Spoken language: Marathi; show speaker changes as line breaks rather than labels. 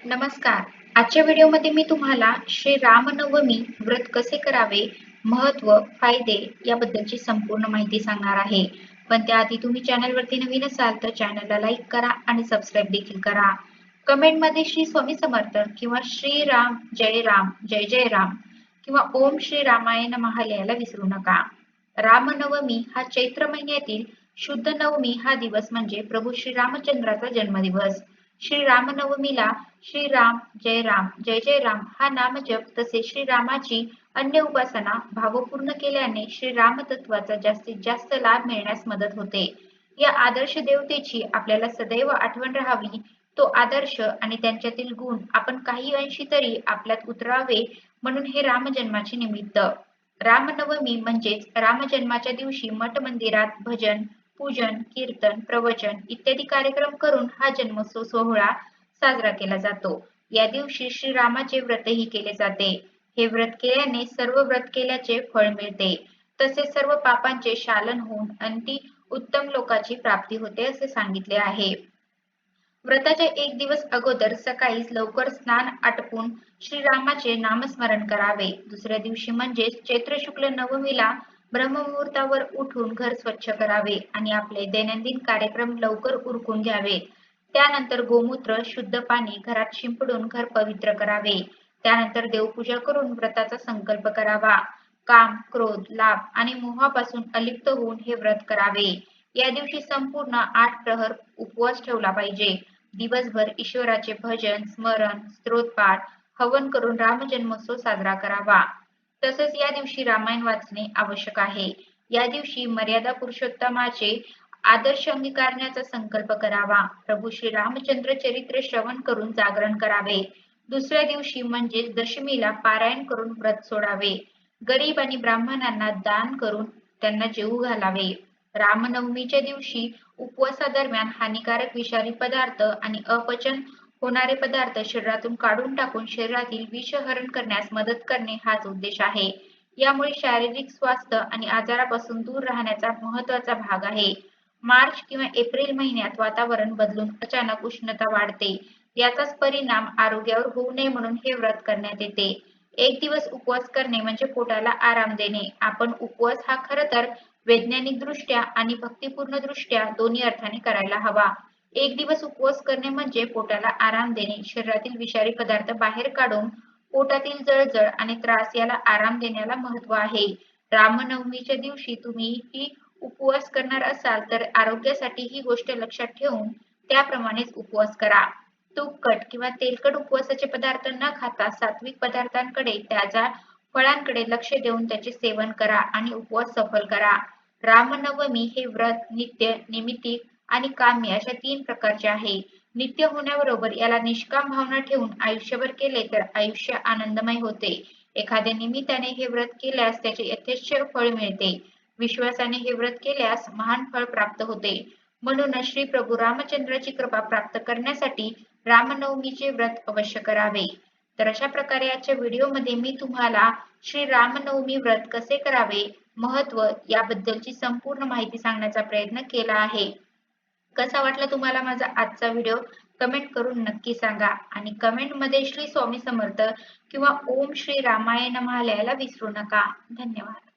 नमस्कार. आजच्या व्हिडिओमध्ये मी तुम्हाला श्री रामनवमी व्रत कसे करावे, महत्त्व, फायदे याबद्दलची संपूर्ण माहिती सांगणार आहे. पण त्याआधी तुम्ही चॅनलवरती नवीन असाल तर चॅनलला लाईक करा आणि सबस्क्राईब देखील करा. कमेंटमध्ये श्री स्वामी समर्थ किंवा श्री राम, जय जय राम किंवा ओम श्री रामाय नमः लिहायला विसरू नका. रामनवमी हा चैत्र महिन्यातील शुद्ध नवमी हा दिवस म्हणजे प्रभू श्री रामचंद्राचा जन्मदिवस. श्री रामनवमीला श्रीराम, जय जय राम हा नामजप तसेच श्रीरामाची अन्य उपासना भावपूर्ण केल्याने श्रीराम तत्वाचा जास्तीत जास्त लाभ मिळण्यास मदत होते. या आदर्श देवतेची आपल्याला सदैव आठवण राहावी. तो आदर्श आणि त्यांच्यातील गुण आपण काही अंशी तरी आपल्यात उतरावे म्हणून हे रामजन्माचे निमित्त. रामनवमी म्हणजेच रामजन्माच्या दिवशी मठ मंदिरात भजन, पूजन, कीर्तन, प्रवचन इत्यादी कार्यक्रम करून हा जन्मोत्सव सोहळा साजरा केला जातो. या दिवशी श्रीरामाचे व्रतही केले जाते. हे व्रत केल्याने सर्व व्रत केल्याचे फळ मिळते. तसेच सर्व पापांचे शालन होऊन अंती उत्तम लोकाची प्राप्ती होते असे सांगितले आहे. व्रताच्या एक दिवस अगोदर सकाळीच लवकर स्नान आटपून श्रीरामाचे नामस्मरण करावे. दुसऱ्या दिवशी म्हणजेच चैत्र शुक्ल नवमीला ब्रह्ममुहूर्तावर उठून घर स्वच्छ करावे आणि आपले दैनंदिन कार्यक्रम लवकर उरकून घ्यावे. त्यानंतर गोमूत्र, शुद्ध पाणी घरात शिंपडून घर पवित्र करावे. त्यानंतर देवपूजा करून व्रताचा संकल्प करावा. काम, क्रोध, लाभ आणि मोहापासून अलिप्त होऊन हे व्रत करावे. या दिवशी संपूर्ण 8 प्रहर उपवास ठेवला पाहिजे. दिवसभर ईश्वराचे भजन, स्मरण, स्तोत्रपाठ, हवन करून रामजन्मोत्सव साजरा करावा. तसेच या दिवशी रामायण वाचणे आवश्यक आहे. या दिवशी मर्यादा पुरुषोत्तमाचे आदर्श अंगीकारण्याचा संकल्प करावा. प्रभू श्री रामचंद्र चरित्र श्रवण करून जागरण करावे. दुसऱ्या दिवशी म्हणजेच दशमीला पारायण करून व्रत सोडावे. गरीब आणि ब्राह्मणांना दान करून त्यांना जेवू घालावे. रामनवमीच्या दिवशी उपवासादरम्यान हानिकारक विषारी पदार्थ आणि अपचन होणारे पदार्थ शरीरातून काढून टाकून शरीरातील विषहरण करण्यास मदत करणे हाच उद्देश आहे. यामुळे शारीरिक स्वास्थ्य आणि आजारापासून दूर राहण्याचा महत्त्वाचा भाग आहे. मार्च किंवा एप्रिल महिन्यात वातावरण बदलून अचानक उष्णता वाढते. याचाच परिणाम आरोग्यावर होऊ नये म्हणून हे व्रत करण्यात येते. एक दिवस उपवास करणे म्हणजे पोटाला आराम देणे. आपण उपवास हा खरं तर वैज्ञानिक दृष्ट्या आणि भक्तिपूर्ण दृष्ट्या दोन्ही अर्थाने करायला हवा. एक दिवस उपवास करणे म्हणजे पोटाला आराम देणे, शरीरातील विषारी पदार्थ बाहेर काढून पोटातील जळजळ आणि त्रास याला आराम देण्याला महत्त्व आहे. रामनवमीच्या दिवशी तुम्ही ही उपवास करणार असाल तर आरोग्यासाठी ही गोष्ट लक्षात ठेवून त्याप्रमाणेच उपवास करा. तुपकट किंवा तेलकट उपवासाचे पदार्थ न खाता सात्विक पदार्थांकडे, ताज्या फळांकडे लक्ष देऊन त्याचे सेवन करा आणि उपवास सफल करा. रामनवमी हे व्रत नित्य, नैमित्तिक आणि काम्य अशा 3 प्रकारचे आहे. नित्य होण्याबरोबर याला निष्काम भावना ठेवून आयुष्यभर केले तर आयुष्य आनंदमय होते. एखाद्या निमित्ताने हे व्रत केल्यास त्याचे यथेच्छ फळ मिळते. विश्वासाने हे व्रत केल्यास महान फळ प्राप्त होते. म्हणूनच श्री प्रभू रामचंद्राची कृपा प्राप्त करण्यासाठी रामनवमीचे व्रत अवश्य करावे. तर अशा प्रकारे आजच्या व्हिडिओमध्ये मी तुम्हाला श्री रामनवमी व्रत कसे करावे, महत्त्व याबद्दलची संपूर्ण माहिती सांगण्याचा प्रयत्न केला आहे. कसा वाटला तुम्हाला माझा आजचा व्हिडिओ कमेंट करून नक्की सांगा आणि कमेंटमध्ये श्री स्वामी समर्थ किंवा ओम श्री रामाय नमः लिहायला विसरू नका. धन्यवाद.